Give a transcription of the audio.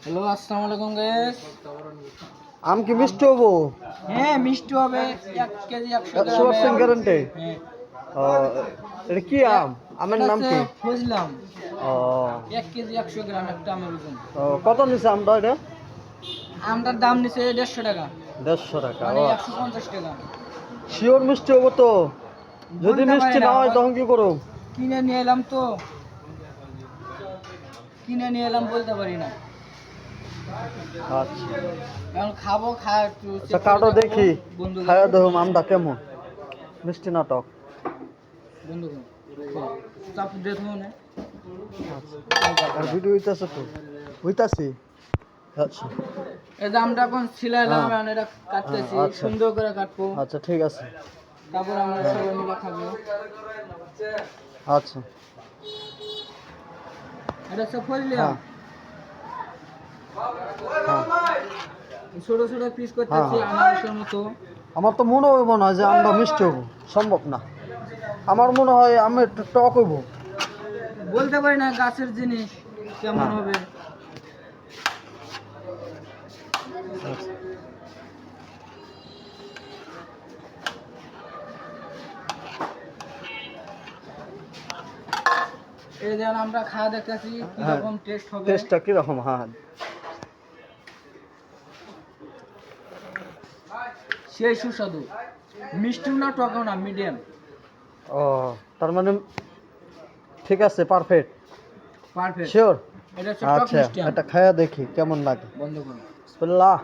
Hello, আসসালামু আলাইকুম guys. আম কি মিষ্টি হবো? হ্যাঁ, মিষ্টি হবে। 1 কেজি 100 100% গ্রামের। গ্যারান্টি? হ্যাঁ, ও, এটা কি আম? আমের এটা নাম হচ্ছে কি? ফজলাম। ও, 1 কেজি 100 গ্রাম একটা আমের ওজন। ও, কত নিছে আমটা এটা? আমটার দাম নিছে 150 টাকা, 150 টাকা। মানে ও, 150 টাকা। শিওর মিষ্টি হবো তো? যদি বলতে পারি মিষ্টি না, না হয় তখন কি করো? কিনে নিয়ে এলাম তো, কিনে নিয়ে এলাম, বলতে পারি না। আচ্ছা এখন খাবো, একটু আচ্ছা, চেক করে কাটো দেখাবো দেখি, বন্ধুগণ। খাইয়া দেখো আমটা কেমন, মিষ্টি না টক। বন্ধুগণ, চাপ দেখো না। আচ্ছা, আর ভিডিও হইতাছে তো? হইতাছি। আচ্ছা এই দামটা এখন ছিলাইলাম, হ্যাঁ, এখন এটা কাটতেছি, আচ্ছা সুন্দর করে কাটবো, আচ্ছা, ঠিক আছে। তারপর আমরা সবাই মিলে খাবো। আচ্ছা এটা হচ্ছে ফজলিয়াম, হ্যাঁ হ্যাঁ ছোট ছোট পিস হ্যাঁ করতেছি হ্যাঁ। আনারসের মতো। আমার তো মনে হয় যে আমরা মিষ্টি হবো, সম্ভব না। আমার মনে হয় আমি একটু টক হবো। বলতে পারি না, গাছের জিনিস কেমন হ্যাঁ হবে। আচ্ছা। এই যেন আমরা খাওয়া দেখতেছি হ্যাঁ, কিরকম টেস্ট হবে। টেস্টটা কিরকম? হ্যাঁ, সেই সুস্বাদু, মিষ্টিও না টকও না, মিডিয়াম। ও, তার মানে ঠিক আছে, পারফেক্ট, পারফেক্ট। শিওর। এটা হচ্ছে টক আচ্ছা, মিষ্টি আম। এটা খাইয়া দেখি কেমন লাগে। বন্ধ করুন। বিসমিল্লাহ।